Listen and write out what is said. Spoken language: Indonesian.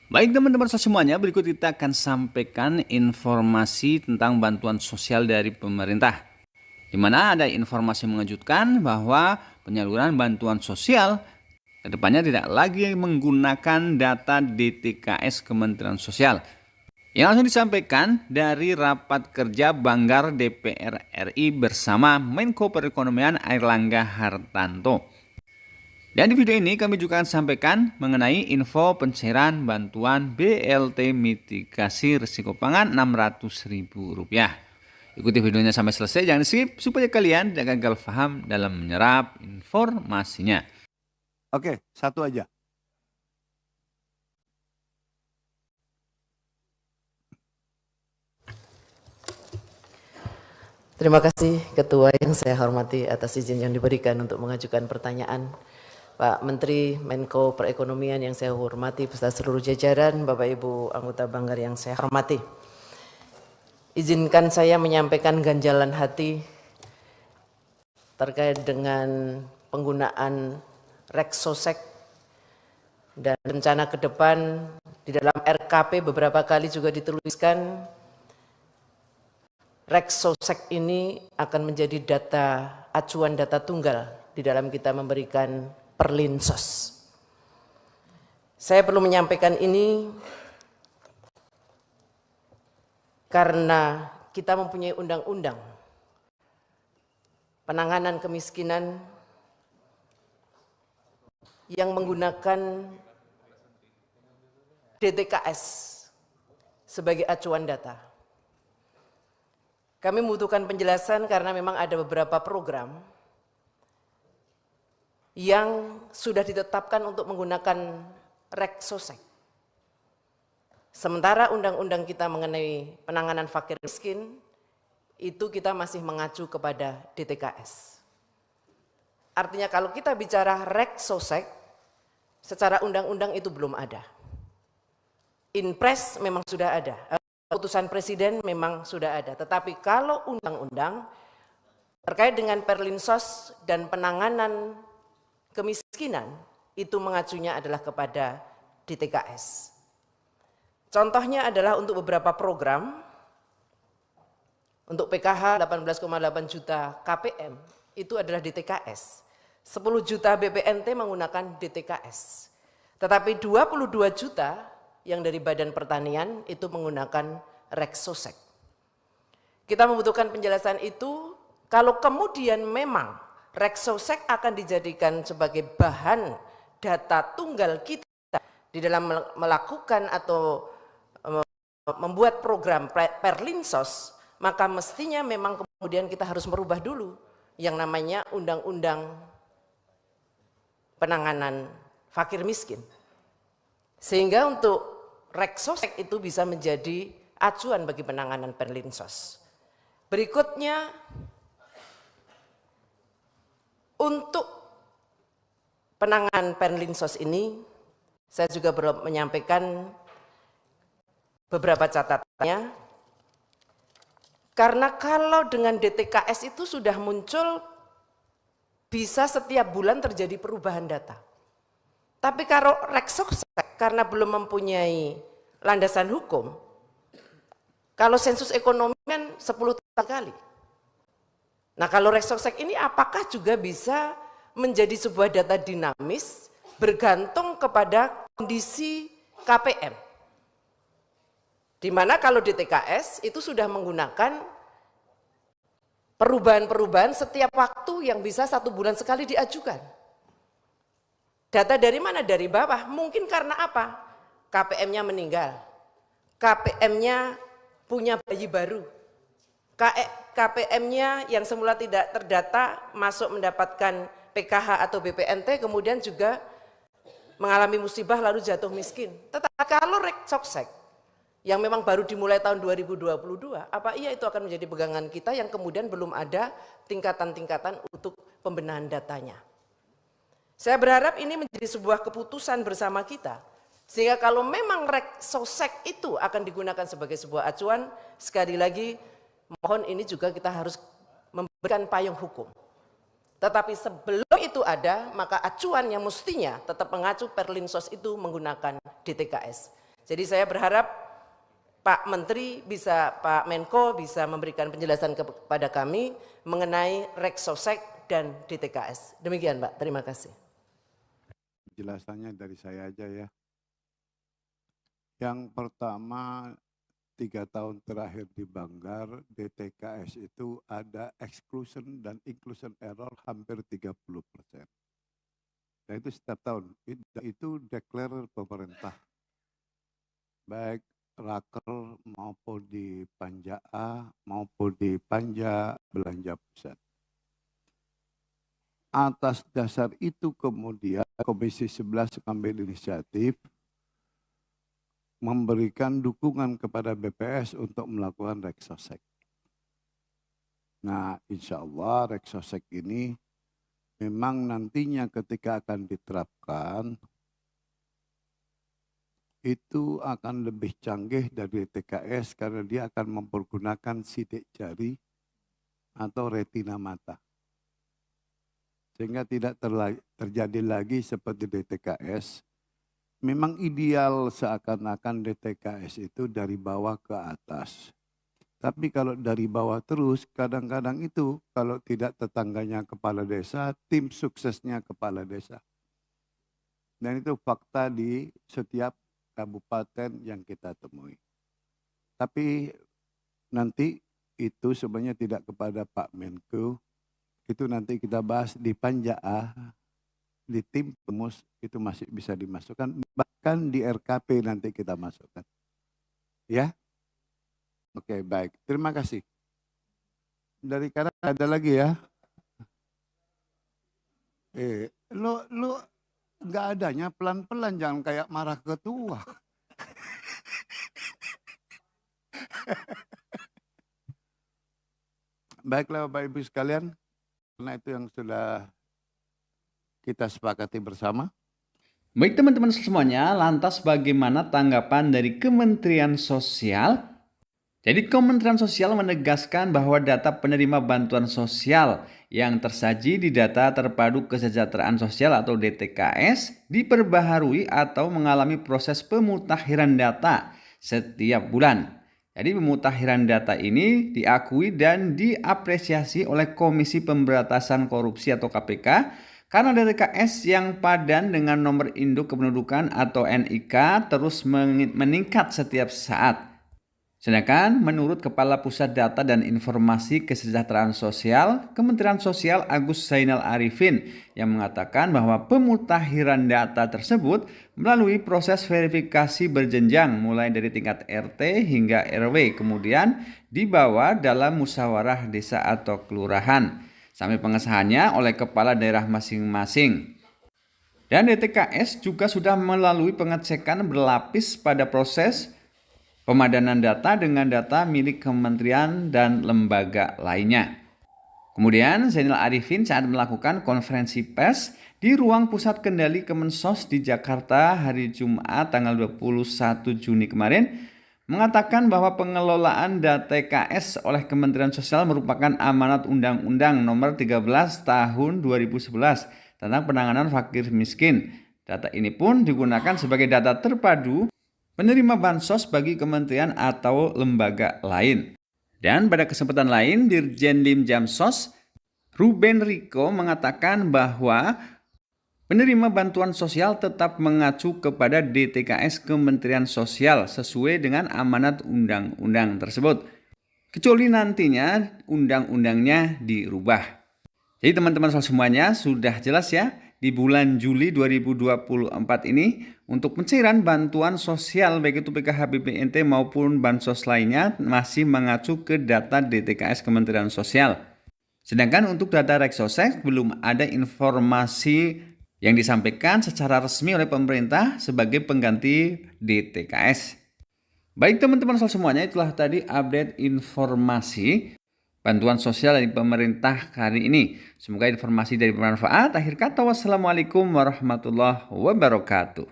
Baik teman-teman semuanya, berikut kita akan sampaikan informasi tentang bantuan sosial dari pemerintah. Di mana ada informasi mengejutkan bahwa penyaluran bantuan sosial kedepannya tidak lagi menggunakan data DTKS Kementerian Sosial. Yang langsung disampaikan dari rapat kerja Banggar DPR RI bersama Menko Perekonomian Airlangga Hartarto. Dan di video ini kami juga akan sampaikan mengenai info pencairan bantuan BLT mitigasi risiko pangan Rp600.000. Ikuti videonya sampai selesai, jangan skip supaya kalian tidak gagal paham dalam menyerap informasinya. Oke, satu aja. Terima kasih Ketua yang saya hormati atas izin yang diberikan untuk mengajukan pertanyaan. Pak Menteri Menko Perekonomian yang saya hormati beserta seluruh jajaran, Bapak Ibu anggota Banggar yang saya hormati. Izinkan saya menyampaikan ganjalan hati terkait dengan penggunaan Reksosek dan rencana ke depan. Di dalam RKP beberapa kali juga dituliskan Reksosek ini akan menjadi acuan data tunggal di dalam kita memberikan Perlinsos. Saya perlu menyampaikan ini karena kita mempunyai undang-undang penanganan kemiskinan yang menggunakan DTKS sebagai acuan data. Kami membutuhkan penjelasan karena memang ada beberapa program yang sudah ditetapkan untuk menggunakan Reksosek. Sementara undang-undang kita mengenai penanganan fakir miskin, itu kita masih mengacu kepada DTKS. Artinya kalau kita bicara Reksosek, secara undang-undang itu belum ada. Inpres memang sudah ada, keputusan Presiden memang sudah ada. Tetapi kalau undang-undang terkait dengan Perlinsos dan penanganan kemiskinan, itu mengacunya adalah kepada DTKS. Contohnya adalah untuk beberapa program, untuk PKH 18,8 juta KPM, itu adalah DTKS. 10 juta BPNT menggunakan DTKS. Tetapi 22 juta yang dari Badan Pertanian itu menggunakan Reksosek. Kita membutuhkan penjelasan itu, kalau kemudian memang Reksosek akan dijadikan sebagai bahan data tunggal kita di dalam melakukan atau membuat program Perlinsos, maka mestinya memang kemudian kita harus merubah dulu yang namanya Undang-Undang Penanganan Fakir Miskin. Sehingga untuk Reksosek itu bisa menjadi acuan bagi penanganan Perlinsos. Berikutnya, untuk penanganan Perlinsos ini, saya juga perlu menyampaikan beberapa catatannya. Karena kalau dengan DTKS itu sudah muncul, bisa setiap bulan terjadi perubahan data. Tapi kalau Reksosek karena belum mempunyai landasan hukum, kalau sensus ekonomi kan 10 kali. Nah kalau Reksosek ini apakah juga bisa menjadi sebuah data dinamis bergantung kepada kondisi KPM? Di mana kalau DTKS itu sudah menggunakan perubahan-perubahan setiap waktu yang bisa 1 bulan sekali diajukan. Data dari mana? Dari bawah. Mungkin karena apa? KPM-nya meninggal. KPM-nya punya bayi baru. KPM-nya yang semula tidak terdata masuk mendapatkan PKH atau BPNT, kemudian juga mengalami musibah lalu jatuh miskin. Tetapi kalau Reksosek yang memang baru dimulai tahun 2022, apa iya itu akan menjadi pegangan kita yang kemudian belum ada tingkatan-tingkatan untuk pembenahan datanya. Saya berharap ini menjadi sebuah keputusan bersama kita, sehingga kalau memang Reksosek itu akan digunakan sebagai sebuah acuan, sekali lagi mohon ini juga kita harus memberikan payung hukum. Tetapi sebelum itu ada, maka acuan yang mestinya tetap mengacu Perlinsos itu menggunakan DTKS. Jadi saya berharap Pak Menteri Pak Menko bisa memberikan penjelasan kepada kami mengenai Reksosek dan DTKS. Demikian Pak, terima kasih. Penjelasannya dari saya aja ya. Yang pertama, 3 tahun terakhir di Banggar, DTKS itu ada exclusion dan inclusion error hampir 30%. Dan itu setiap tahun, itu declare pemerintah. Baik Raker maupun di Panja A maupun di Panja Belanja Pusat. Atas dasar itu kemudian Komisi 11 mengambil inisiatif memberikan dukungan kepada BPS untuk melakukan Reksosek. Nah, insya Allah Reksosek ini memang nantinya ketika akan diterapkan itu akan lebih canggih dari TKS karena dia akan mempergunakan sidik jari atau retina mata. Sehingga tidak terjadi lagi seperti DTKS. Memang ideal seakan-akan DTKS itu dari bawah ke atas. Tapi kalau dari bawah terus, kadang-kadang itu kalau tidak tetangganya kepala desa, tim suksesnya kepala desa. Dan itu fakta di setiap kabupaten yang kita temui. Tapi nanti itu sebenarnya tidak kepada Pak Menko, itu nanti kita bahas di Panja A, di tim pemus itu masih bisa dimasukkan, bahkan di RKP nanti kita masukkan. Ya? Oke, baik. Terima kasih. Dari kanan ada lagi ya? Lu nggak adanya pelan-pelan, jangan kayak marah ketua. Baiklah Bapak Ibu sekalian, karena itu yang sudah kita sepakati bersama. Baik teman-teman semuanya, lantas bagaimana tanggapan dari Kementerian Sosial? Jadi Kementerian Sosial menegaskan bahwa data penerima bantuan sosial yang tersaji di Data Terpadu Kesejahteraan Sosial atau DTKS diperbaharui atau mengalami proses pemutahiran data setiap bulan. Jadi pemutahiran data ini diakui dan diapresiasi oleh Komisi Pemberantasan Korupsi atau KPK karena DTKS yang padan dengan nomor induk kependudukan atau NIK terus meningkat setiap saat. Sedangkan menurut Kepala Pusat Data dan Informasi Kesejahteraan Sosial, Kementerian Sosial Agus Zainal Arifin yang mengatakan bahwa pemutahiran data tersebut melalui proses verifikasi berjenjang mulai dari tingkat RT hingga RW, kemudian dibawa dalam musyawarah desa atau kelurahan, sampai pengesahannya oleh kepala daerah masing-masing. Dan DTKS juga sudah melalui pengecekan berlapis pada proses pemadanan data dengan data milik kementerian dan lembaga lainnya. Kemudian Zainal Arifin saat melakukan konferensi pers di ruang pusat kendali Kemensos di Jakarta hari Jumat tanggal 21 Juni kemarin mengatakan bahwa pengelolaan data TKS oleh Kementerian Sosial merupakan amanat Undang-Undang Nomor 13 Tahun 2011 tentang penanganan fakir miskin. Data ini pun digunakan sebagai data terpadu penerima bansos bagi kementerian atau lembaga lain. Dan pada kesempatan lain, Dirjen Lim Jamsos Ruben Riko mengatakan bahwa penerima bantuan sosial tetap mengacu kepada DTKS Kementerian Sosial sesuai dengan amanat undang-undang tersebut. Kecuali nantinya undang-undangnya dirubah. Jadi teman-teman semuanya sudah jelas ya, di bulan Juli 2024 ini untuk pencairan bantuan sosial baik itu PKH BPNT maupun bansos lainnya masih mengacu ke data DTKS Kementerian Sosial. Sedangkan untuk data Reksosek belum ada informasi yang disampaikan secara resmi oleh pemerintah sebagai pengganti DTKS. Baik teman-teman semuanya, itulah tadi update informasi bantuan sosial dari pemerintah kali ini. Semoga informasi dari bermanfaat. Akhir kata, wassalamualaikum warahmatullahi wabarakatuh.